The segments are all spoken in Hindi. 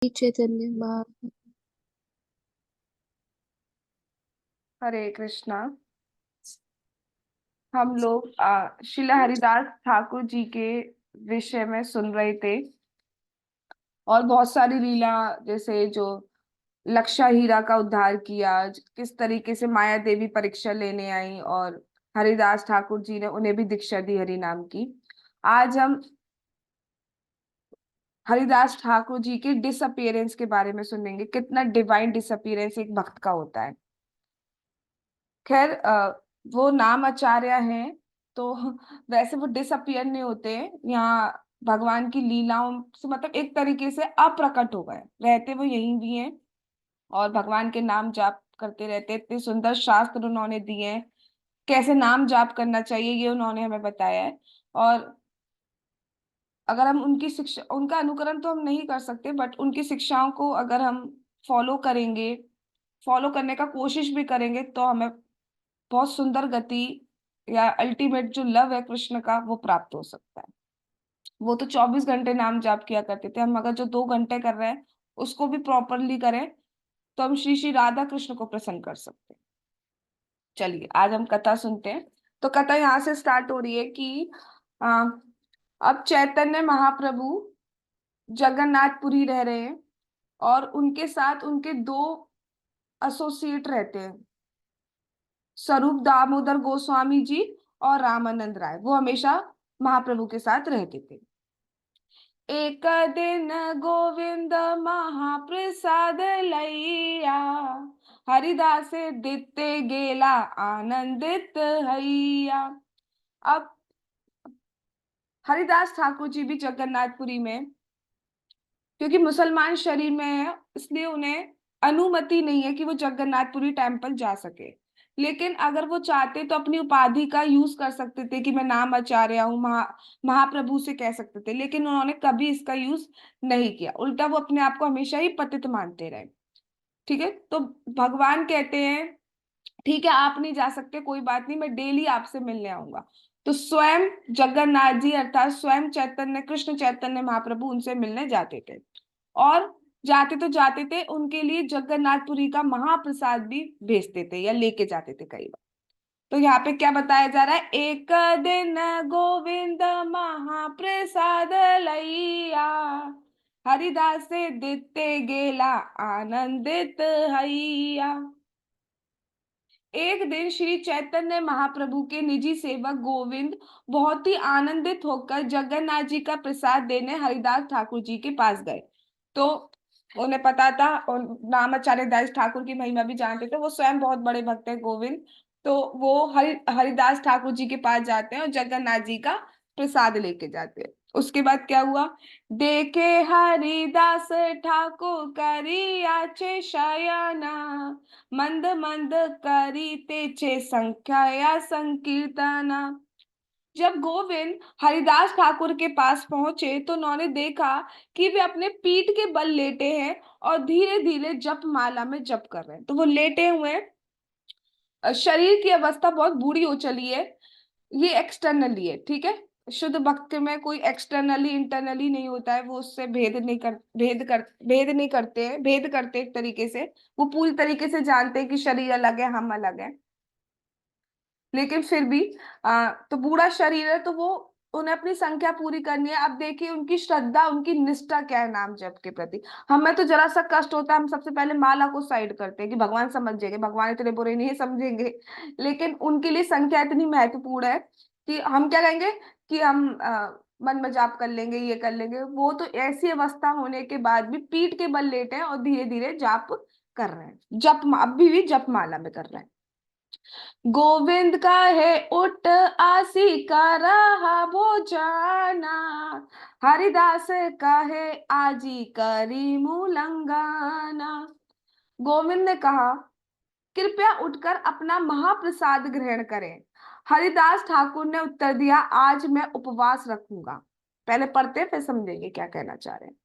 चैतन्य महा। हरे कृष्णा। हम लोग श्रील हरिदास ठाकुर जी के विषय में सुन रहे थे और बहुत सारी लीला, जैसे जो लक्षा हीरा का उद्धार किया, किस तरीके से माया देवी परीक्षा लेने आई और हरिदास ठाकुर जी ने उन्हें भी दीक्षा दी हरि नाम की। आज हम हरिदास ठाकुर जी के डिसअपियरेंस के बारे में सुनेंगे, कितना डिवाइन डिसअपियरेंस एक भक्त का होता है। खैर, वो नाम आचार्य हैं, तो वैसे वो डिसअपियर नहीं होते हैं। यहाँ भगवान की लीलाओं से मतलब एक तरीके से अप्रकट हो गए, रहते वो यहीं भी हैं और भगवान के नाम जाप करते रहते हैं। इतने सुंदर शास्त्र उन्होंने दिए हैं, कैसे नाम जाप करना चाहिए ये उन्होंने हमें बताया है। और अगर हम उनकी शिक्षा, उनका अनुकरण तो हम नहीं कर सकते, बट उनकी शिक्षाओं को अगर हम फॉलो करेंगे, फॉलो करने का कोशिश भी करेंगे, तो हमें बहुत सुंदर गति या अल्टीमेट जो लव है कृष्ण का, वो प्राप्त हो सकता है। वो तो 24 घंटे नाम जाप किया करते थे, हम अगर जो 2 घंटे कर रहे हैं उसको भी प्रॉपरली करें तो हम श्री श्री राधा कृष्ण को प्रसन्न कर सकते हैं। चलिए आज हम कथा सुनते हैं। तो कथा यहाँ से स्टार्ट हो रही है कि आ, अब चैतन्य महाप्रभु जगन्नाथपुरी रह रहे हैं और उनके साथ उनके दो एसोसिएट रहते हैं, स्वरूप दामोदर गोस्वामी जी और रामानंद राय। वो हमेशा महाप्रभु के साथ रहते थे। एक दिन गोविंद महाप्रसाद लैया, हरिदास दिते गेला आनंदित हैया। अब हरिदास ठाकुर जी भी जगन्नाथपुरी में, क्योंकि मुसलमान शरीर में है इसलिए उन्हें अनुमति नहीं है कि वो जगन्नाथपुरी टेम्पल जा सके। लेकिन अगर वो चाहते तो अपनी उपाधि का यूज कर सकते थे कि मैं नाम आचार्य हूँ, महाप्रभु से कह सकते थे, लेकिन उन्होंने कभी इसका यूज नहीं किया। उल्टा वो अपने आप को हमेशा ही पतित मानते रहे। ठीक है, तो भगवान कहते हैं ठीक है आप नहीं जा सकते, कोई बात नहीं, मैं डेली आपसे मिलने आऊंगा। तो स्वयं जगन्नाथ जी अर्थात स्वयं चैतन्य, कृष्ण चैतन्य महाप्रभु उनसे मिलने जाते थे। और जाते तो जाते थे, उनके लिए जगन्नाथपुरी का महाप्रसाद भी भेजते थे या लेके जाते थे कई बार। तो यहाँ पे क्या बताया जा रहा है, एक दिन गोविंद महाप्रसाद लैया, हरिदास से दिते गेला आनंदित हैया। एक दिन श्री चैतन्य महाप्रभु के निजी सेवक गोविंद बहुत ही आनंदित होकर जगन्नाथ जी का प्रसाद देने हरिदास ठाकुर जी के पास गए। तो उन्हें पता था और नामाचार्य दास ठाकुर की महिमा भी जानते थे, वो स्वयं बहुत बड़े भक्त हैं गोविंद। तो वो हरिदास ठाकुर जी के पास जाते हैं और जगन्नाथ जी का प्रसाद लेके जाते हैं। उसके बाद क्या हुआ, देखे हरिदास ठाकुर करी आचे शयना, मंद मंद करी तेचे संख्या या संकीर्तना। जब गोविंद हरिदास ठाकुर के पास पहुंचे तो उन्होंने देखा कि वे अपने पीठ के बल लेटे हैं और धीरे धीरे जप माला में जप कर रहे हैं। तो वो लेटे हुए हैं, शरीर की अवस्था बहुत बुरी हो चली है। ये एक्सटर्नली है, ठीक है। शुद्ध भक्त में कोई एक्सटर्नली इंटरनली नहीं होता है, वो उससे भेद नहीं करते हैं, भेद करते हैं एक तरीके से। वो पूरी तरीके से जानते हैं कि शरीर अलग है, हम अलग है। लेकिन फिर भी तो बूढ़ा शरीर है तो वो, उन्हें अपनी संख्या पूरी करनी है। अब देखिए उनकी श्रद्धा, उनकी निष्ठा क्या है नाम जप के प्रति। हमें तो जरा सा कष्ट होता है, हम सबसे पहले माला को साइड करते हैं कि भगवान समझ जाएंगे, भगवान इतने बुरे नहीं समझेंगे। लेकिन उनके लिए संख्या इतनी महत्वपूर्ण है कि हम क्या कहेंगे कि हम मन में जाप कर लेंगे, ये कर लेंगे। वो तो ऐसी अवस्था होने के बाद भी पीठ के बल लेटे हैं और धीरे धीरे जाप कर रहे हैं, जप अभी भी जप माला में कर रहे हैं। गोविंद का है उठ आसी का रहा भोजाना, हरिदास का है आजी करी मुलंगाना। गोविंद ने कहा कृपया उठकर अपना महाप्रसाद ग्रहण करें। हरिदास ठाकुर ने उत्तर दिया आज मैं उपवास रखूंगा। पहले पढ़ते फिर समझेंगे क्या कहना चाह रहे हैं।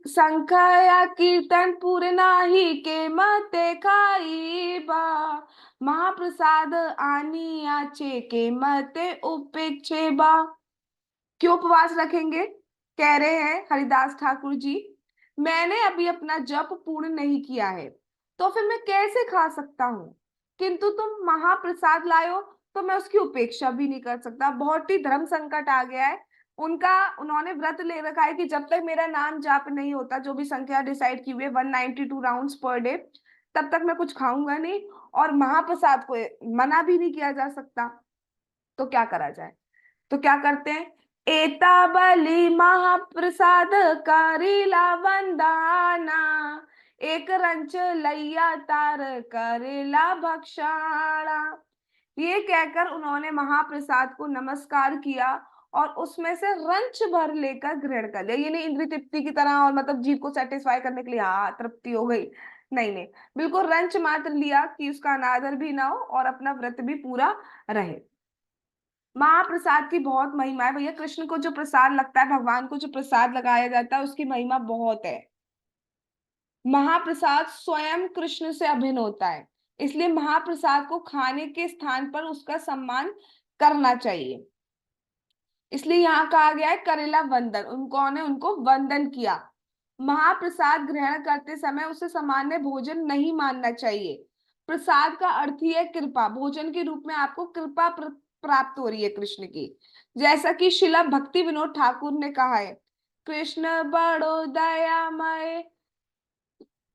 संख्या कीर्तन पूरे नाही के मते खाई बा, महाप्रसाद आनी आचे के मते उपेक्षे बा। क्यों उपवास रखेंगे, कह रहे हैं हरिदास ठाकुर जी, मैंने अभी अपना जप पूर्ण नहीं किया है, तो फिर मैं कैसे खा सकता हूँ, किंतु तुम महाप्रसाद लायो तो मैं उसकी उपेक्षा भी नहीं कर सकता। बहुत ही धर्म संकट आ गया है उनका। उन्होंने व्रत ले रखा है कि जब तक मेरा नाम जाप नहीं होता, जो भी संख्या डिसाइड की हुई है 192 राउंड्स पर डे, तब तक मैं कुछ खाऊंगा नहीं, और महाप्रसाद को मना भी नहीं किया जा सकता। तो क्या करा जाए? तो क्या करते हैं, एता बलि महाप्रसाद करेला वंदाना, एक रंच लैया तार करेला भक्षाणा। ये कहकर उन्होंने महाप्रसाद को नमस्कार किया और उसमें से रंच भर लेकर ग्रहण कर लिया। ये नहीं इंद्रिय तृप्ति की तरह, और मतलब जीव को सेटिस्फाई करने के लिए हाँ तृप्ति हो गई, नहीं नहीं, बिल्कुल रंच मात्र लिया कि उसका अनादर भी ना हो और अपना व्रत भी पूरा रहे। महाप्रसाद की बहुत महिमा है भैया। कृष्ण को जो प्रसाद लगता है, भगवान को जो प्रसाद लगाया जाता है, उसकी महिमा बहुत है। महाप्रसाद स्वयं कृष्ण से अभिन्न होता है, इसलिए महाप्रसाद को खाने के स्थान पर उसका सम्मान करना चाहिए। इसलिए यहाँ कहा गया है करेला वंदन, उन्होंने उनको वंदन किया। महाप्रसाद ग्रहण करते समय उसे सामान्य भोजन नहीं मानना चाहिए। प्रसाद का अर्थ ही है कृपा, भोजन के रूप में आपको कृपा प्राप्त हो रही है कृष्ण की। जैसा कि शिला भक्ति विनोद ठाकुर ने कहा है, कृष्ण बड़ो दयामय,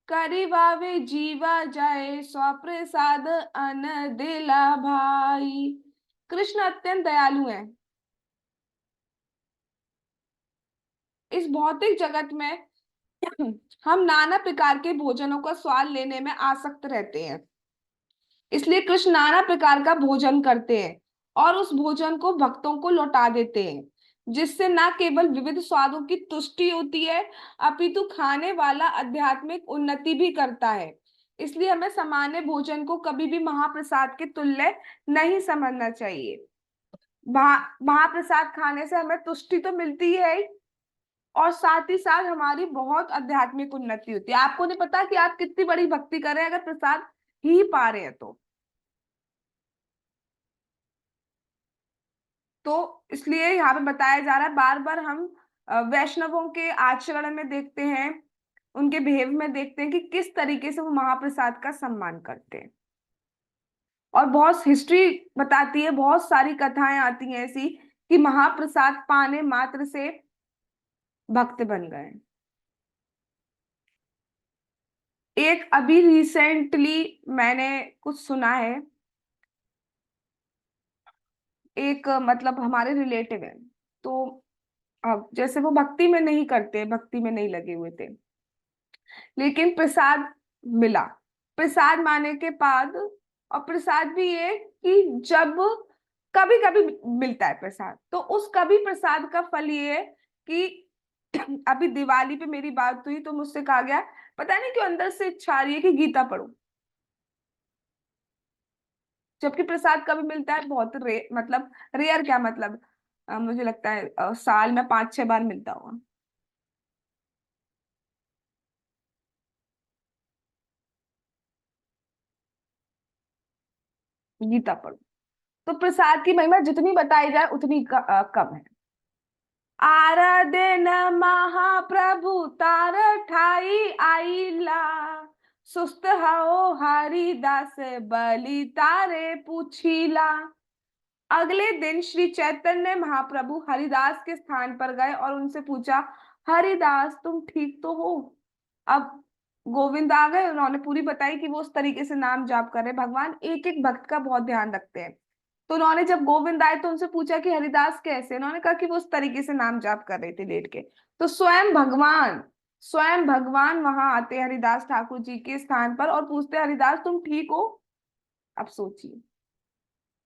करिवावे जीवा जाए, स्वप्रसाद अन दिला भाई। कृष्ण अत्यंत दयालु हैं। इस भौतिक जगत में हम नाना प्रकार के भोजनों का स्वाद लेने में आसक्त रहते हैं, इसलिए कृष्ण नाना प्रकार का भोजन करते हैं और उस भोजन को भक्तों को लौटा देते हैं, जिससे न केवल विविध स्वादों की तुष्टि होती है, अपितु खाने वाला आध्यात्मिक उन्नति भी करता है। इसलिए हमें सामान्य भोजन को कभी भी महाप्रसाद के तुल्य नहीं समझना चाहिए। महाप्रसाद खाने से हमें तुष्टि तो मिलती है ही, और साथ ही साथ हमारी बहुत आध्यात्मिक उन्नति होती है। आपको नहीं पता कि आप कितनी बड़ी भक्ति कर रहे हैं अगर प्रसाद ही पा रहे हैं तो इसलिए यहाँ पे बताया जा रहा है, बार बार हम वैष्णवों के आचरण में देखते हैं, उनके बिहेव में देखते हैं कि किस तरीके से वो महाप्रसाद का सम्मान करते हैं। और बहुत हिस्ट्री बताती है, बहुत सारी कथाएं आती हैं ऐसी कि महाप्रसाद पाने मात्र से भक्त बन गए। एक अभी रिसेंटली मैंने कुछ सुना है, एक मतलब हमारे रिलेटिव है, तो अब जैसे वो भक्ति में नहीं करते, भक्ति में नहीं लगे हुए थे, लेकिन प्रसाद मिला। प्रसाद माने के बाद, और प्रसाद भी ये कि जब कभी कभी मिलता है प्रसाद, तो उस कभी प्रसाद का फल ये है कि अभी दिवाली पे मेरी बात हुई तो मुझसे कहा गया, पता नहीं क्यों अंदर से इच्छा आ रही है कि गीता पढ़ो, जबकि प्रसाद कभी मिलता है बहुत मतलब रेयर, क्या मतलब मुझे लगता है साल में 5-6 बार मिलता होगा। गीता पढ़ो। तो प्रसाद की महिमा जितनी बताई जाए उतनी कम है। आराधन महाप्रभु तार ठाई आईला, सुस्त हो हरिदास बलि तारे पूछीला। अगले दिन श्री चैतन्य महाप्रभु हरिदास के स्थान पर गए और उनसे पूछा, हरिदास तुम ठीक तो हो? अब गोविंद आ गए, उन्होंने पूरी बताई कि वो उस तरीके से नाम जाप कर रहे। भगवान एक एक भक्त का बहुत ध्यान रखते हैं। तो उन्होंने जब गोविंद आए तो उनसे पूछा कि हरिदास कैसे, उन्होंने कहा कि वो उस तरीके से नाम जाप कर रहे थे लेट के। तो स्वयं भगवान वहां आते हरिदास ठाकुर जी के स्थान पर और पूछते, हरिदास तुम ठीक हो? अब सोचिए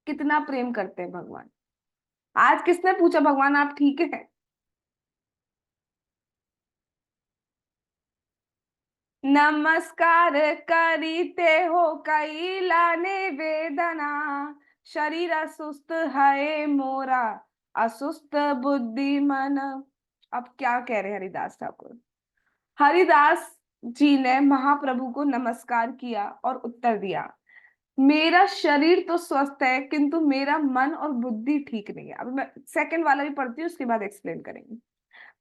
कितना प्रेम करते हैं भगवान। आज किसने पूछा भगवान आप ठीक है? नमस्कार करीते हो कैला निवेदना, शरीर सुस्त है मोरा, असुस्त बुद्धि मन। अब क्या कह रहे हैं हरिदास ठाकुर? हरिदास जी ने महाप्रभु को नमस्कार किया और उत्तर दिया, मेरा शरीर तो स्वस्थ है किंतु मेरा मन और बुद्धि ठीक नहीं है। अब मैं सेकंड वाला भी पढ़ती हूँ, उसके बाद एक्सप्लेन करेंगे।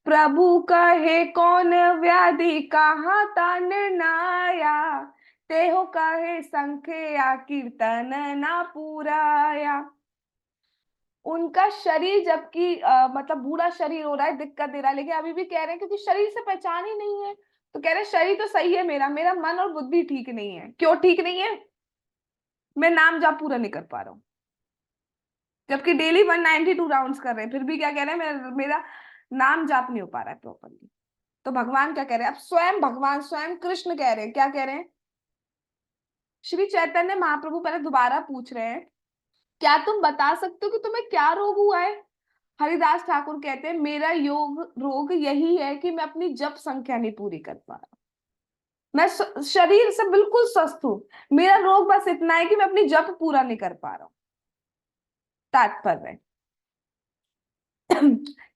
प्रभु कहे कौन व्याधि कहाँ ता निर्णाया, तेहो कहे संख्या कीर्तन ना पूराया। उनका शरीर जबकि मतलब बूढ़ा शरीर हो रहा है, दिक्कत दे रहा है, लेकिन अभी भी कह रहे हैं क्योंकि शरीर से पहचान ही नहीं है। तो कह रहे हैं शरीर तो सही है मेरा, मेरा मन और बुद्धि ठीक नहीं है। क्यों ठीक नहीं है? मैं नाम जाप पूरा नहीं कर पा रहा हूँ, जबकि डेली 192 राउंड्स कर रहे हैं, फिर भी क्या कह रहे हैं, मेरा नाम जाप नहीं हो पा रहा है प्रॉपरली। तो भगवान क्या कह रहे हैं? अब स्वयं भगवान, स्वयं कृष्ण कह रहे हैं, क्या कह रहे हैं? श्री चैतन्य महाप्रभु पहले दोबारा पूछ रहे हैं, क्या तुम बता सकते हो कि तुम्हें क्या रोग हुआ है? हरिदास ठाकुर कहते हैं, मेरा रोग यही है कि मैं अपनी जप संख्या नहीं पूरी कर पा रहा। मैं शरीर से बिल्कुल स्वस्थ हूं, मेरा रोग बस इतना है कि मैं अपनी जप पूरा नहीं कर पा रहा हूं। तात्पर्य,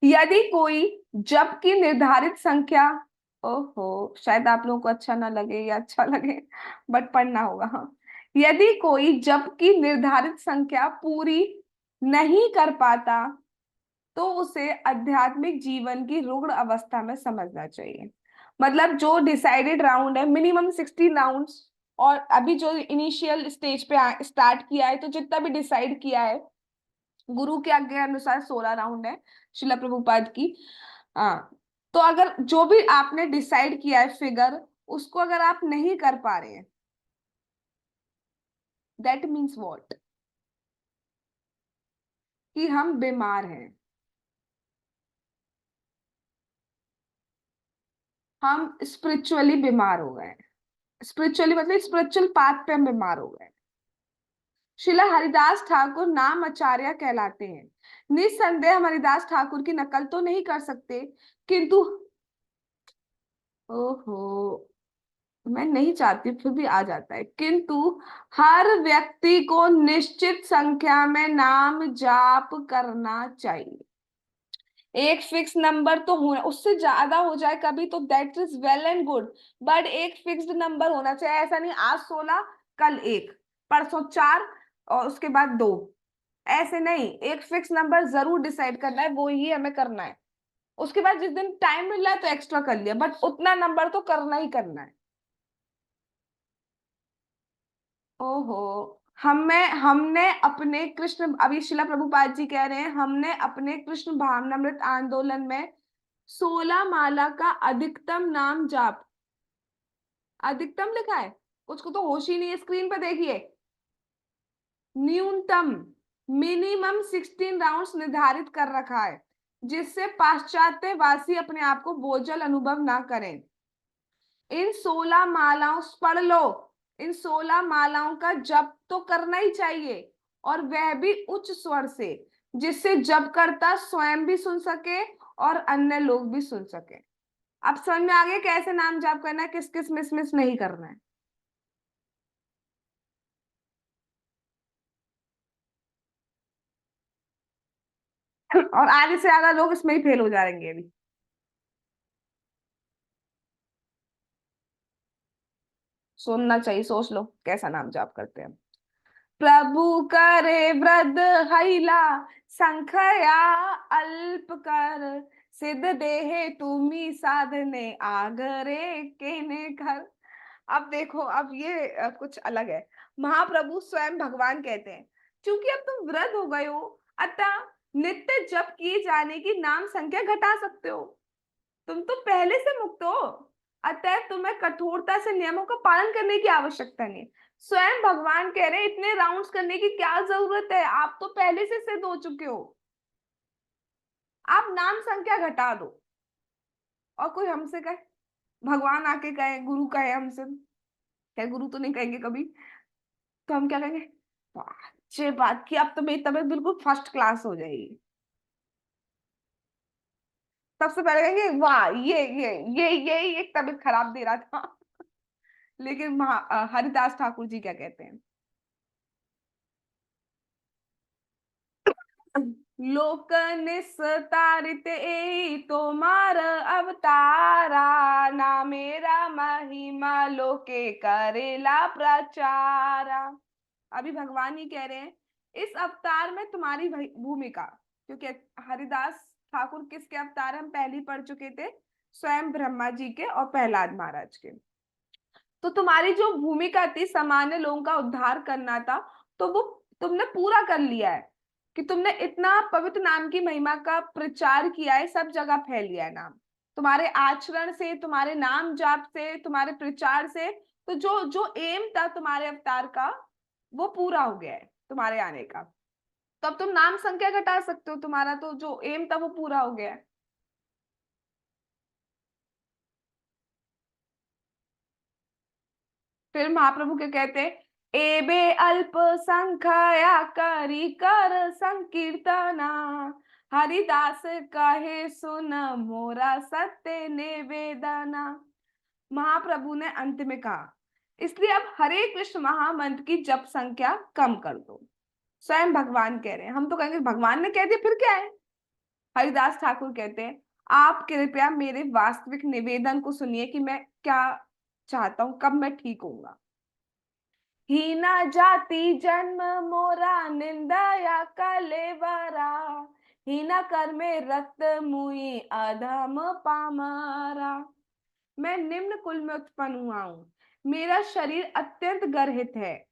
यदि कोई जप की निर्धारित संख्या, ओहो शायद आप लोगों को अच्छा ना लगे या अच्छा लगे, बट पढ़ना होगा। हाँ, यदि कोई जप की निर्धारित संख्या पूरी नहीं कर पाता तो उसे आध्यात्मिक जीवन की रुग्ण अवस्था में समझना चाहिए। मतलब जो डिसाइडेड राउंड है मिनिमम 16 राउंड्स, और अभी जो इनिशियल स्टेज पे स्टार्ट किया है, तो जितना भी डिसाइड किया है गुरु के आज्ञा अनुसार 16 राउंड है शिला प्रभुपाद की। हाँ, तो अगर जो भी आपने डिसाइड किया है फिगर, उसको अगर आप नहीं कर पा रहे हैं, दैट मीन्स व्हाट? कि हम बीमार हैं, हम स्पिरिचुअली बीमार हो गए। स्पिरिचुअली मतलब स्पिरिचुअल पाथ पे हम बीमार हो गए। शिला हरिदास ठाकुर नाम आचार्य कहलाते हैं। निस्संदेह हम हरिदास ठाकुर की नकल तो नहीं कर सकते, किंतु, ओहो मैं नहीं चाहती फिर भी आ जाता है, किंतु हर व्यक्ति को निश्चित संख्या में नाम जाप करना चाहिए। एक फिक्स नंबर तो होना, उससे ज्यादा हो जाए कभी तो that is well and good, but एक फिक्स्ड नंबर होना चाहिए। ऐसा नहीं आज 16, कल एक, परसों 4 और उसके बाद 2, ऐसे नहीं। एक फिक्स नंबर जरूर डिसाइड करना है, वो ही हमें करना है। उसके बाद जिस दिन टाइम मिल रहा है तो एक्स्ट्रा कर लिया, बट उतना नंबर तो करना ही करना है। ओहो, हमें हमने अपने कृष्ण, अभी शिला प्रभुपाद जी कह रहे हैं, हमने अपने कृष्ण भावनामृत आंदोलन में 16 माला का अधिकतम नाम जाप, अधिकतम लिखा है, कुछ को तो होश ही नहीं है, स्क्रीन पर देखिए। न्यूनतम, मिनिमम 16 राउंड्स निर्धारित कर रखा है, जिससे पाश्चात्यवासी अपने आप को बोझल अनुभव ना करें। इन 16 मालाओं, पढ़ लो, इन 16 मालाओं का जप तो करना ही चाहिए, और वह भी उच्च स्वर से, जिससे जप करता स्वयं भी सुन सके और अन्य लोग भी सुन सके। अब समझ में आ गया कैसे नाम जाप करना है, किस किस मिस मिस नहीं करना है। और आधे से ज्यादा लोग इसमें ही फेल हो जाएंगे अभी। सुनना चाहिए, सोच लो कैसा नाम जाप करते हैं। प्रभु करे वृद्ध हैला, संख्या अल्प कर, सिद्ध देहे तुम्ही साधने आगरे केने घर। अब देखो, अब ये कुछ अलग है। महाप्रभु स्वयं भगवान कहते हैं, क्योंकि अब तुम वृद्ध हो गए हो, अतः नित्य जप किए जाने की नाम संख्या घटा सकते हो। तुम तो पहले से मुक्त हो, अतः तुम्हें कठोरता से नियमों का पालन करने की आवश्यकता नहीं। स्वयं भगवान कह रहे हैं इतने राउंड्स करने की क्या जरूरत है, आप तो पहले से सिद्ध हो चुके हो, आप नाम संख्या घटा दो। और कोई हमसे कहे, भगवान आके कहे, गुरु कहे हमसे, क्या गुरु तो नहीं कहेंगे कभी, तो हम क्या कहेंगे? वाह, अच्छी बात की, अब तो मेरी तबीयत बिल्कुल फर्स्ट क्लास हो जाएगी। सबसे पहले कहेंगे वाह, ये एक तबीयत खराब दे रहा था। लेकिन हरिदास ठाकुर जी क्या कहते हैं? लोक निस्तारित ए तोमार अवतारा, ना मेरा महिमा लोके करेला प्रचारा। अभी भगवान ही कह रहे हैं इस अवतार में तुम्हारी भूमिका, क्योंकि हरिदास ठाकुर किसके अवतार हम पहले ही पढ़ चुके थे, स्वयं ब्रह्मा जी के और प्रहलाद महाराज के। तो तुम्हारी जो भूमिका थी सामान्य लोगों का उद्धार करना था, तो वो तुमने पूरा कर लिया है कि तुमने इतना पवित्र नाम की महिमा का प्रचार किया है, सब जगह फैल गया है नाम तुम्हारे आचरण से, तुम्हारे नाम जाप से, तुम्हारे प्रचार से। तो जो जो एम था तुम्हारे अवतार का वो पूरा हो गया है तुम्हारे आने का। तो अब तुम नाम संख्या घटा सकते हो, तुम्हारा तो जो एम था वो पूरा हो गया है। फिर महाप्रभु के कहते हैं, एबे अल्प संख्या करी कर संकीर्तना, हरिदास कहे सुन मोरा सत्य निवेदना। महाप्रभु ने अंत में कहा, इसलिए अब हरे कृष्ण महामंत्र की जप संख्या कम कर दो। स्वयं भगवान कह रहे हैं, हम तो कहेंगे भगवान ने कह दिया फिर क्या है। हरिदास ठाकुर कहते हैं, आप कृपया मेरे वास्तविक निवेदन को सुनिए कि मैं क्या चाहता हूं, कब मैं ठीक होऊंगा। हीना जाति जन्म मोरा निंदा या कलेवरा, हीना कर में रक्त मुई अधम पामरा। मैं निम्न कुल में उत्पन्न हुआ हूँ, मेरा शरीर अत्यंत गर्हित है,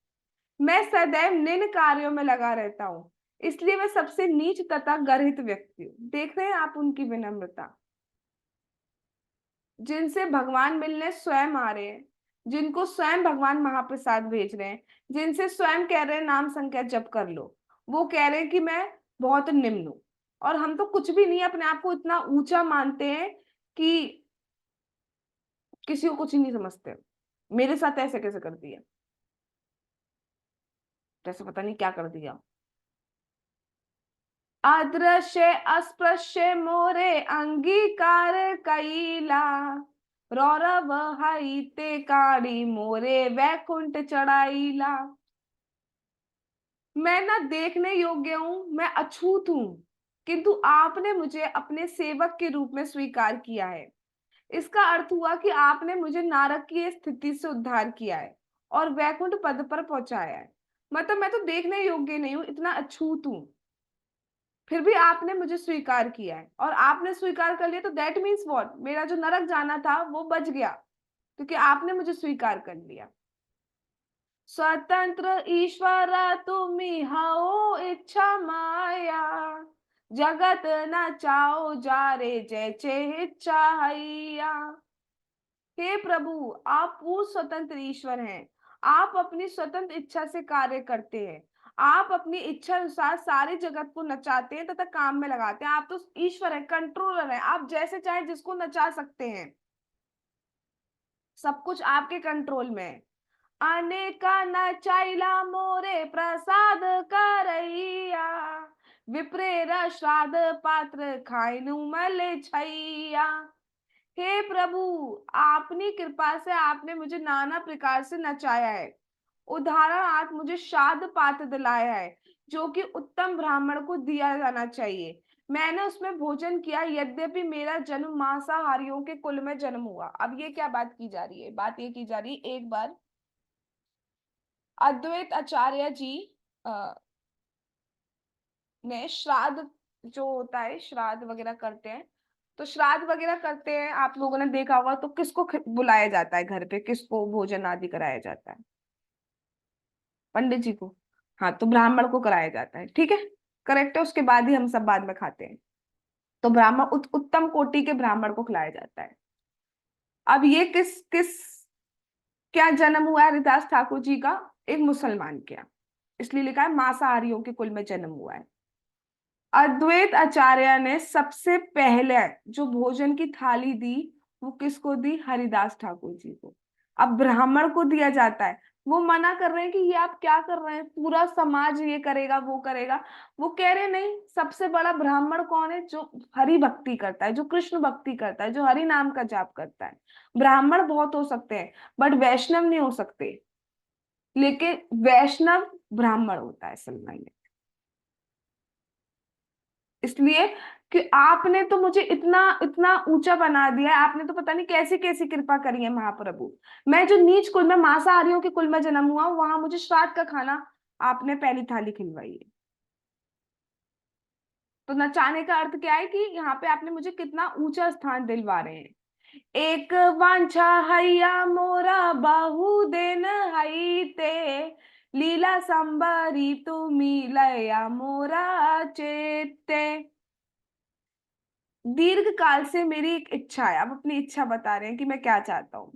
मैं सदैव निम्न कार्यों में लगा रहता हूँ, इसलिए मैं सबसे नीच तथा गर्हित व्यक्ति हूँ। देख रहे हैं आप उनकी विनम्रता, जिनसे भगवान मिलने स्वयं आ रहे हैं, जिनको स्वयं भगवान महाप्रसाद भेज रहे हैं, जिनसे स्वयं कह रहे हैं नाम संख्या जप कर लो, वो कह रहे हैं कि मैं बहुत निम्न हूं। और हम तो कुछ भी नहीं, अपने आप को इतना ऊंचा मानते हैं कि किसी को कुछ ही नहीं समझते। मेरे साथ ऐसे कैसे कर दिया, जैसे पता नहीं क्या कर दिया। अदृश्य अस्पृश्य मोरे अंगीकार कैला, रौरव हई ते काड़ी मोरे वैकुंठ चढ़ाईला। मैं ना देखने योग्य हूं, मैं अछूत हूं, किंतु आपने मुझे अपने सेवक के रूप में स्वीकार किया है। इसका अर्थ हुआ कि आपने मुझे नरक की स्थिति से उद्धार किया है और वैकुंठ पद पर पहुंचाया है। मतलब मैं तो देखने योग्य नहीं हूं, इतना अछूत हूं, फिर भी आपने मुझे स्वीकार किया है। और आपने स्वीकार कर लिया तो दैट मीन्स व्हाट, मेरा जो नरक जाना था वो बच गया, क्योंकि आपने मुझे स्वीकार कर लिया। स्वतंत्र ईश्वर तुम्ही हो इच्छा माया, जगत न चाओ जारे जैचे इच्छा हैया। हे प्रभु, आप पूर्ण स्वतंत्र ईश्वर हैं, आप अपनी स्वतंत्र इच्छा से कार्य करते हैं, आप अपनी इच्छा अनुसार सारे जगत को नचाते हैं तथा काम में लगाते हैं। आप तो ईश्वर हैं, कंट्रोलर हैं, आप जैसे चाहे जिसको नचा सकते हैं, सब कुछ आपके कंट्रोल में है। अनेका नचाइला मोरे प्रसाद करैया, विप्रेर श्राद्ध पात्र खाइनु मले छैया। हे प्रभु, आपनी कृपा से आपने मुझे नाना प्रकार से नचाया है। उदाहरण आप मुझे श्राद्ध पात्र दिलाया है, जो कि उत्तम ब्राह्मण को दिया जाना चाहिए। मैंने उसमें भोजन किया, यद्यपि मेरा जन्म मांसाहारियों के कुल में जन्म हुआ। अब ये क्या बात की जा रही है, बात ये की जा रही है, एक बार अद्वैत आचार्य जी ने श्राद्ध, जो होता है श्राद्ध वगैरह करते हैं, तो श्राद्ध वगैरह करते हैं, आप लोगों ने देखा होगा, तो किसको बुलाया जाता है घर पे, किसको भोजन आदि कराया जाता है, पंडित जी को। हाँ, तो ब्राह्मण को कराया जाता है, ठीक है, करेक्ट है, उसके बाद ही हम सब बाद में खाते हैं। तो ब्राह्मण उत्तम कोटि के ब्राह्मण को खिलाया जाता है। अब ये किस किस क्या जन्म हुआ है हरिदास ठाकुर जी का, एक मुसलमान के यहाँ, इसलिए लिखा है मांसाहारियों के कुल में जन्म हुआ है। अद्वैत आचार्य ने सबसे पहले जो भोजन की थाली दी, वो किसको दी, हरिदास ठाकुर जी को। अब ब्राह्मण को दिया जाता है, वो मना कर रहे हैं कि ये आप क्या कर रहे हैं, पूरा समाज ये करेगा वो करेगा। वो कह रहे नहीं, सबसे बड़ा ब्राह्मण कौन है, जो हरि भक्ति करता है, जो कृष्ण भक्ति करता है, जो हरि नाम का जाप करता है। ब्राह्मण बहुत हो सकते हैं, बट वैष्णव नहीं हो सकते, लेकिन वैष्णव ब्राह्मण होता है असल में। इसलिए कि आपने तो मुझे इतना इतना ऊंचा बना दिया है, आपने तो पता नहीं कैसी कैसी कृपा करी है महाप्रभु। मैं जो नीच कुल में मांसाहारियों के कुल में जन्म हुआ हूं, वहां मुझे श्राद्ध का खाना आपने पहली थाली खिलवाई है। तो नचाने का अर्थ क्या है कि यहाँ पे आपने मुझे कितना ऊंचा स्थान दिलवा रहे हैं। एक वांछा हैया मोरा बाहु देन हई ते, लीला संबरी तुमी लया मोरा चेते। दीर्घ काल से मेरी एक इच्छा है, आप अपनी इच्छा बता रहे हैं कि मैं क्या चाहता हूँ।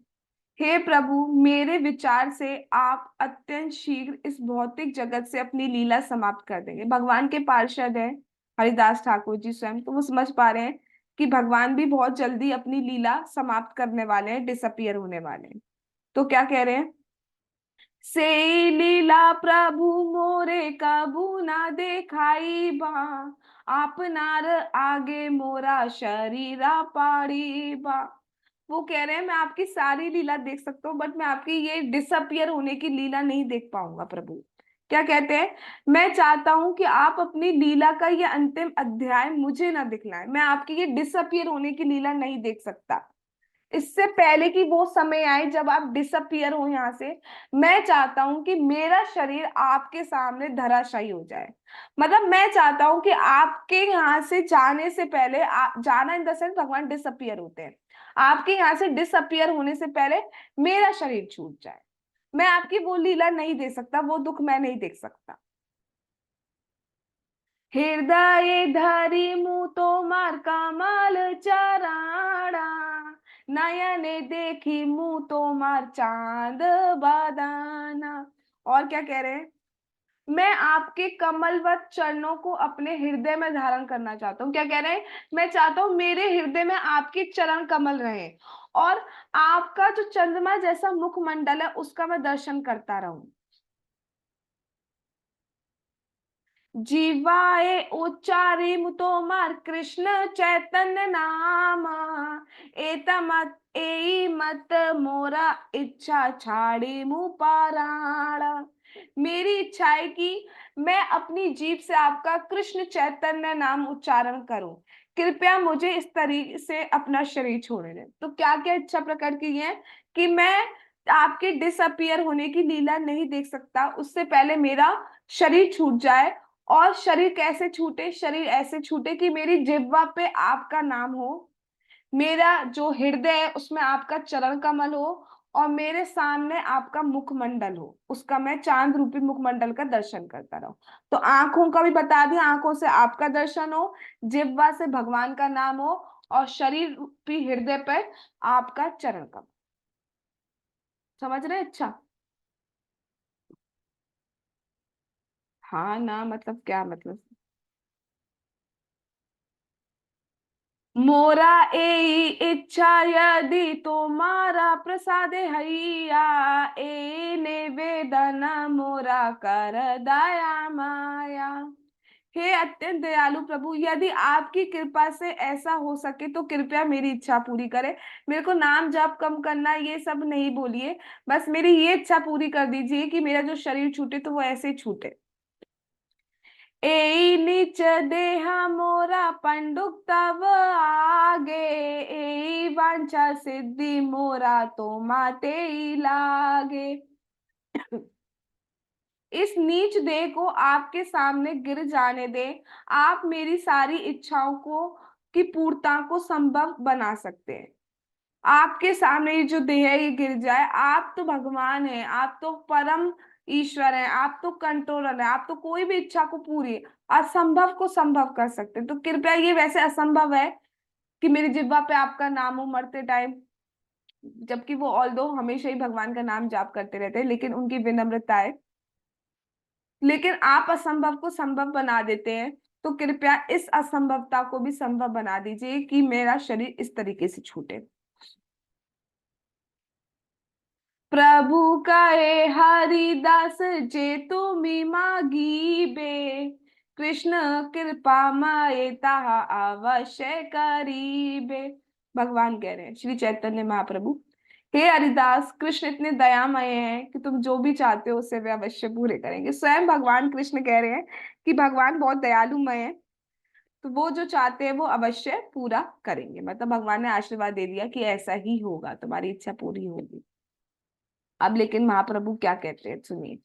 हे प्रभु, मेरे विचार से आप अत्यंत शीघ्र इस भौतिक जगत से अपनी लीला समाप्त कर देंगे। भगवान के पार्षद हैं हरिदास ठाकुर जी स्वयं, तो वो समझ पा रहे हैं कि भगवान भी बहुत जल्दी अपनी लीला समाप्त करने वाले हैं, डिसअपियर होने वाले हैं। तो क्या कह रहे हैं, से लीला प्रभु मोरे कबू ना देखाई बा, आपनार आगे मोरा शरीरा पाड़ी बा। वो कह रहे हैं मैं आपकी सारी लीला देख सकता हूँ, बट मैं आपकी ये डिसअपियर होने की लीला नहीं देख पाऊंगा प्रभु। क्या कहते हैं, मैं चाहता हूं कि आप अपनी लीला का ये अंतिम अध्याय मुझे ना दिखलाएं, मैं आपकी ये डिसअपियर होने की लीला नहीं देख सकता। इससे पहले कि वो समय आए जब आप डिसअपियर हो यहाँ से, मैं चाहता हूं कि मेरा शरीर आपके सामने धराशायी हो जाए। मतलब मैं चाहता हूं कि आपके यहाँ से जाने से पहले, जाना इन द सेंस भगवान डिसअपियर होते हैं, आपके यहाँ से डिसअपियर होने से पहले मेरा शरीर छूट जाए। मैं आपकी वो लीला नहीं दे सकता, वो दुख मैं नहीं देख सकता। हृदय धरि मुँह तोमार कमल चराणा, नयने देखी मुँह तोमार चांद बदाना। और क्या कह रहे हैं, मैं आपके कमलवत चरणों को अपने हृदय में धारण करना चाहता हूँ। क्या कह रहे हैं, मैं चाहता हूँ मेरे हृदय में आपके चरण कमल रहे, और आपका जो चंद्रमा जैसा मुखमंडल है उसका मैं दर्शन करता रहूं। जीवाए उच्चारी तोमार कृष्ण चैतन्य नाम, एतमत ए मत मोरा इच्छा छाड़ी मुँह पारायण। मेरी इच्छा है कि मैं अपनी जीभ से आपका कृष्ण चैतन्य नाम उच्चारण करूं, कृपया मुझे इस तरीके से अपना शरीर छोड़ने दें। तो क्या क्या इच्छा प्रकट की है कि मैं आपके डिसअपियर होने की लीला नहीं देख सकता, उससे पहले मेरा शरीर छूट जाए। और शरीर कैसे छूटे, शरीर ऐसे छूटे कि मेरी जिह्वा पे आपका नाम हो, मेरा जो हृदय है उसमें आपका चरण कमल हो, और मेरे सामने आपका मुखमंडल हो, उसका मैं चांद रूपी मुखमंडल का दर्शन करता रहूं। तो आंखों का भी बता दिया, आंखों से आपका दर्शन हो, जिह्वा से भगवान का नाम हो, और शरीर रूपी हृदय पर आपका चरण कमल। समझ रहे हैं? अच्छा। हाँ ना, मतलब क्या मतलब, मोरा ए इच्छा यदि तुम्हारा प्रसाद हैया, ए निवेदन मोरा कर दया माया। हे अत्यंत दयालु प्रभु, यदि आपकी कृपा से ऐसा हो सके तो कृपया मेरी इच्छा पूरी करें। मेरे को नाम जाप कम करना ये सब नहीं बोलिए, बस मेरी ये इच्छा पूरी कर दीजिए कि मेरा जो शरीर छूटे तो वो ऐसे ही छूटे। ए नीच देहा मोरा पंडुक तब आगे, ए वांछा सिद्धि मोरा तो माते ही लागे। इस नीच देह को आपके सामने गिर जाने दें, आप मेरी सारी इच्छाओं को की पूर्णता को संभव बना सकते हैं। आपके सामने ये जो देह है ये गिर जाए, आप तो भगवान हैं, आप तो परम ईश्वर हैं, आप तो कंट्रोलर हैं, आप तो कोई भी इच्छा को पूरी असंभव को संभव कर सकते हैं। तो कृपया, ये वैसे असंभव है कि मेरी जिह्वा पे आपका नाम हो मरते टाइम, जबकि वो ऑल दो हमेशा ही भगवान का नाम जाप करते रहते हैं, लेकिन उनकी विनम्रता है, लेकिन आप असंभव को संभव बना देते हैं। तो कृपया इस असंभवता को भी संभव बना दीजिए कि मेरा शरीर इस तरीके से छूटे। प्रभु कहे हरिदास जे तुमी मागीबे, कृष्ण कृपा माए ताहा अवश्य करीबे। भगवान कह रहे हैं, श्री चैतन्य महाप्रभु, हे हरिदास, कृष्ण इतने दयामय हैं कि तुम जो भी चाहते हो उसे वे अवश्य पूरे करेंगे। स्वयं भगवान कृष्ण कह रहे हैं कि भगवान बहुत दयालुमय है, तो वो जो चाहते हैं वो अवश्य पूरा करेंगे। मतलब भगवान ने आशीर्वाद दे दिया कि ऐसा ही होगा, तुम्हारी इच्छा पूरी होगी। अब लेकिन महाप्रभु क्या कहते हैं, सुनिए।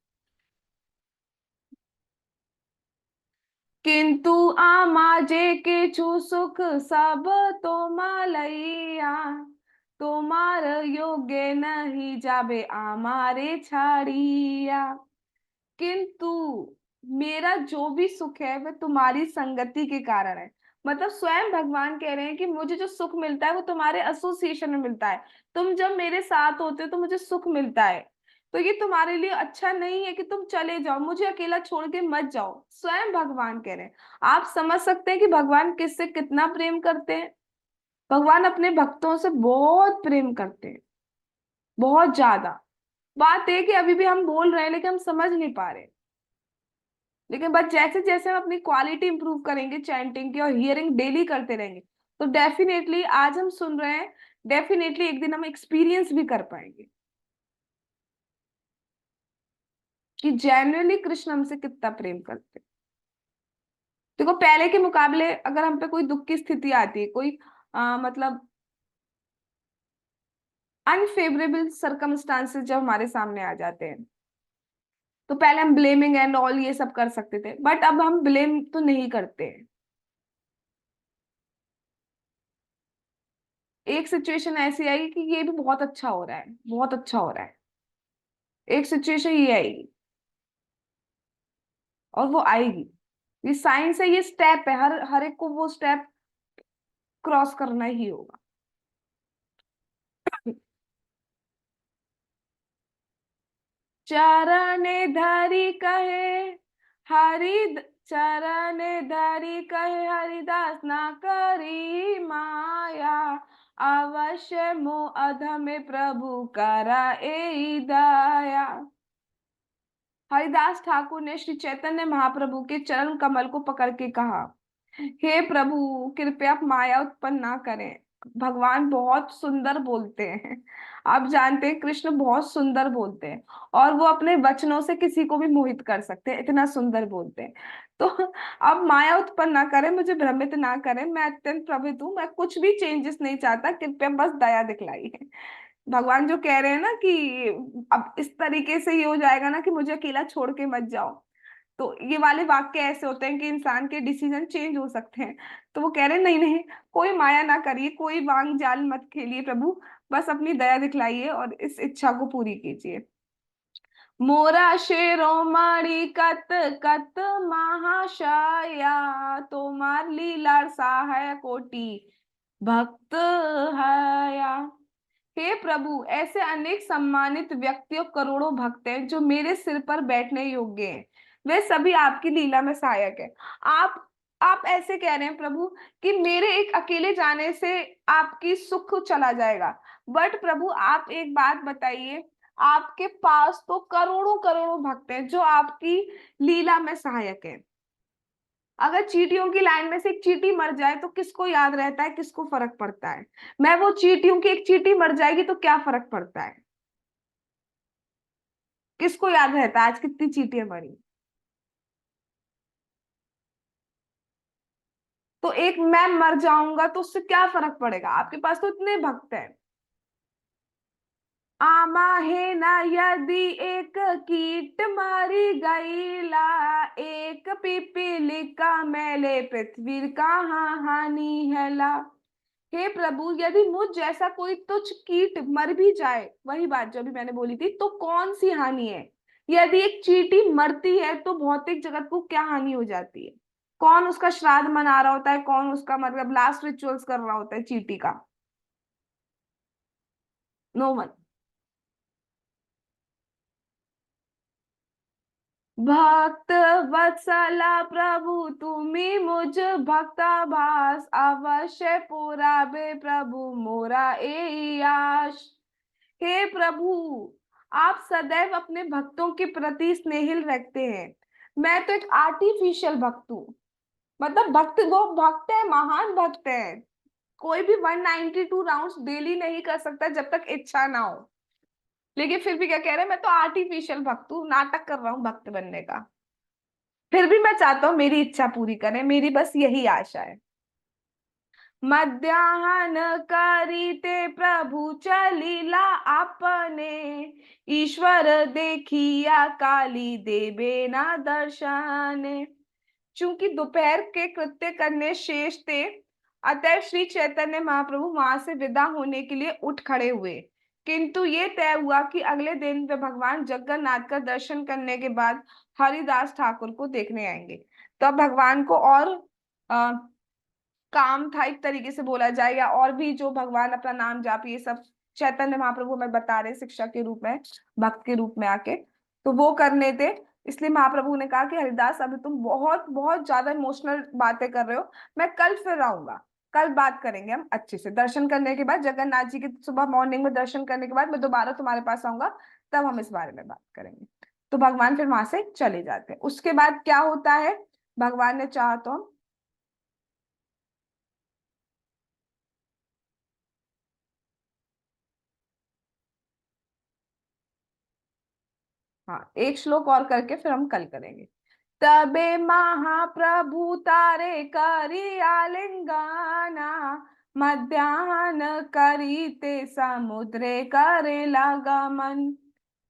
किंतु आमाजे के छु सुख सब तोमालैया, तोमार योग्य नहीं जाबे आमारे छाड़िया। किंतु मेरा जो भी सुख है वह तुम्हारी संगति के कारण है। मतलब स्वयं भगवान कह रहे हैं कि मुझे जो सुख मिलता है वो तुम्हारे एसोसिएशन में मिलता है। तुम जब मेरे साथ होते हो तो मुझे सुख मिलता है। तो ये तुम्हारे लिए अच्छा नहीं है कि तुम चले जाओ, मुझे अकेला छोड़ के मत जाओ, स्वयं भगवान कह रहे हैं। आप समझ सकते हैं कि भगवान किससे कितना प्रेम करते हैं। भगवान अपने भक्तों से बहुत प्रेम करते हैं, बहुत ज्यादा। बात है कि अभी भी हम बोल रहे हैं लेकिन हम समझ नहीं पा रहे। लेकिन बस जैसे जैसे हम अपनी क्वालिटी इंप्रूव करेंगे चैंटिंग की और हियरिंग डेली करते रहेंगे, तो डेफिनेटली आज हम सुन रहे हैं, डेफिनेटली एक दिन हम एक्सपीरियंस भी कर पाएंगे कि जेन्युइनली कृष्ण हमसे कितना प्रेम करते हैं। देखो पहले के मुकाबले अगर हम पे कोई दुख की स्थिति आती है, कोई मतलब अनफेवरेबल सर्कमस्टांसेस जब हमारे सामने आ जाते हैं, तो पहले हम ब्लेमिंग एंड ऑल ये सब कर सकते थे, बट अब हम ब्लेम तो नहीं करते हैं। एक सिचुएशन ऐसी आई कि ये भी बहुत अच्छा हो रहा है, बहुत अच्छा हो रहा है। एक सिचुएशन ये आएगी और वो आएगी। ये साइंस है, ये स्टेप है, हर हर एक को वो स्टेप क्रॉस करना ही होगा। चरण धरी कहे चरण धरी कहे हरिदास ना करी माया, अवश्य मो अधम प्रभु करा ए दया। हरिदास ठाकुर ने श्री चैतन्य महाप्रभु के चरण कमल को पकड़ के कहा, हे प्रभु कृपया आप माया उत्पन्न ना करें। भगवान बहुत सुंदर बोलते हैं। आप जानते हैं कृष्ण बहुत सुंदर बोलते हैं, और वो अपने वचनों से किसी को भी मोहित कर सकते हैं, इतना सुंदर बोलते हैं। तो अब माया उत्पन्न ना करें, मुझे भ्रमित ना करें, मैं अत्यंत प्रभित हूँ, मैं कुछ भी चेंजेस नहीं चाहता, कृपया बस दया दिखलाइए। भगवान जो कह रहे हैं ना कि अब इस तरीके से ये हो जाएगा ना कि मुझे अकेला छोड़ के मत जाओ। तो ये वाले वाक्य ऐसे होते हैं कि इंसान के डिसीजन चेंज हो सकते हैं। तो वो कह रहे हैं नहीं नहीं, कोई माया ना करिए, कोई वांग जाल मत खेलिए प्रभु, बस अपनी दया दिखलाइए और इस इच्छा को पूरी कीजिए। मोरा शिरोमणि कत कत महाशया, तोमार लीला सहाय कोटि भक्त हया। हे प्रभु ऐसे अनेक सम्मानित व्यक्तियों करोड़ों भक्त हैं जो मेरे सिर पर बैठने योग्य हैं, वे सभी आपकी लीला में सहायक हैं। आप ऐसे कह रहे हैं प्रभु कि मेरे एक अकेले जाने से आपकी सुख चला जाएगा, बट प्रभु आप एक बात बताइए, आपके पास तो करोड़ों करोड़ों भक्त हैं जो आपकी लीला में सहायक हैं। अगर चींटियों की लाइन में से एक चींटी मर जाए तो किसको याद रहता है, किसको फर्क पड़ता है? मैं वो चींटियों की एक चींटी मर जाएगी तो क्या फर्क पड़ता है? किसको याद रहता है आज कितनी चींटियां मरी? तो एक मैं मर जाऊंगा तो उससे क्या फर्क पड़ेगा? आपके पास तो इतने भक्त हैं। आमा है ना यदि एक कीट मारी गईला, एक पिपीलिका मैले पृथ्वी कहाँ हानि हैला। हे प्रभु यदि मुझ जैसा कोई तुच्छ कीट मर भी जाए, वही बात जो अभी मैंने बोली थी, तो कौन सी हानि है? यदि एक चींटी मरती है तो भौतिक जगत को क्या हानि हो जाती है? कौन उसका श्राद्ध मना रहा होता है, कौन उसका मतलब लास्ट रिचुअल्स कर रहा होता है चींटी का? No one. भक्त वत्सला प्रभु तुम्ही मुझ भक्ता भास, अवश्य पुराबे प्रभु मोरा ए आश। हे प्रभु आप सदैव अपने भक्तों के प्रति स्नेहिल रखते हैं। मैं तो एक आर्टिफिशियल भक्त हूँ। मतलब भक्त वो भक्त है, महान भक्त है। कोई भी 192 राउंड्स डेली नहीं कर सकता जब तक इच्छा ना हो। लेकिन फिर भी क्या कह रहे हैं, मैं तो आर्टिफिशियल भक्त हूँ, नाटक कर रहा हूँ भक्त बनने का। फिर भी मैं चाहता हूँ मेरी इच्छा पूरी करें, मेरी बस यही आशा है। मध्याह्न करीते प्रभु चलीला आपने, ईश्वर देखिया काली देवे ना दर्शन। चूंकि दोपहर के कृत्य करने शेष थे, अतः श्री चैतन्य महाप्रभु वहां से विदा होने के लिए उठ खड़े हुए। किंतु ये तय हुआ कि अगले दिन वे भगवान जगन्नाथ का दर्शन करने के बाद हरिदास ठाकुर को देखने आएंगे। तो अब भगवान को और आ, काम था, एक तरीके से बोला जाए, या और भी जो भगवान अपना नाम जाप, ये सब चैतन्य महाप्रभु हमें बता रहे शिक्षा के रूप में, भक्त के रूप में आके, तो वो करने थे। इसलिए महाप्रभु ने कहा कि हरिदास अभी तुम बहुत बहुत ज्यादा इमोशनल बातें कर रहे हो, मैं कल फिर आऊंगा, कल बात करेंगे हम अच्छे से, दर्शन करने के बाद, जगन्नाथ जी के सुबह मॉर्निंग में दर्शन करने के बाद मैं दोबारा तुम्हारे पास आऊंगा, तब हम इस बारे में बात करेंगे। तो भगवान फिर वहां से चले जाते हैं। उसके बाद क्या होता है, भगवान ने चाहा तो हम, हाँ एक श्लोक और करके फिर हम कल करेंगे। तबे महाप्रभु तारे करी आलिंगाना, मध्याह्न करीते समुद्रे करे लगमन।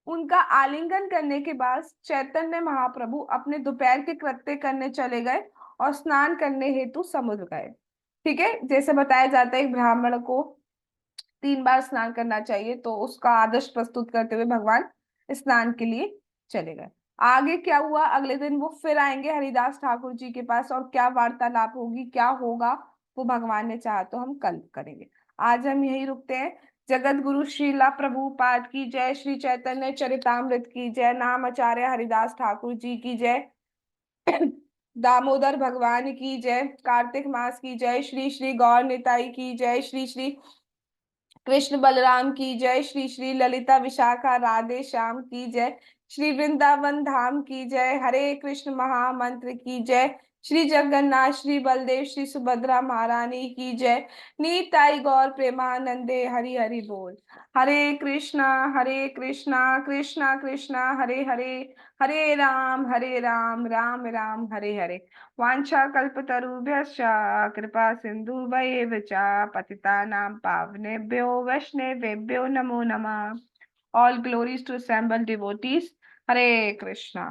उनका आलिंगन करने के बाद चैतन्य महाप्रभु अपने दोपहर के कृत्य करने चले गए और स्नान करने हेतु समुद्र गए। ठीक है, जैसे बताया जाता है एक ब्राह्मण को 3 बार स्नान करना चाहिए, तो उसका आदर्श प्रस्तुत करते हुए भगवान स्नान के लिए चले गए। आगे क्या हुआ, अगले दिन वो फिर आएंगे हरिदास ठाकुर जी के पास, और क्या वार्तालाप होगी, क्या होगा, वो भगवान ने चाहा तो हम कल करेंगे। आज हम यही रुकते हैं। जगत गुरु श्रीला प्रभुपाद की जय, श्री चैतन्य चरितामृत की जय, नाम आचार्य हरिदास ठाकुर जी की जय, दामोदर भगवान की जय, कार्तिक मास की जय, श्री श्री गौर निताई की जय, श्री श्री कृष्ण बलराम की जय, श्री श्री ललिता विशाखा राधे श्याम की जय, श्री वृंदावन धाम की जय, हरे कृष्ण महामंत्र की जय, श्री जगन्नाथ श्री बलदेव श्री सुभद्रा महारानी की जय, नीताई गौर प्रेमानंदे हरि हरि बोल। हरे कृष्णा कृष्णा कृष्णा हरे हरे, हरे राम राम राम हरे हरे। वाञ्छाकल्पतरुभ्यश्च कृपा सिन्धुभैव च पतितानां पावनेभ्यो वैष्णवेभ्यो नमो नमः। All glories to assembled devotees. Hare Krishna.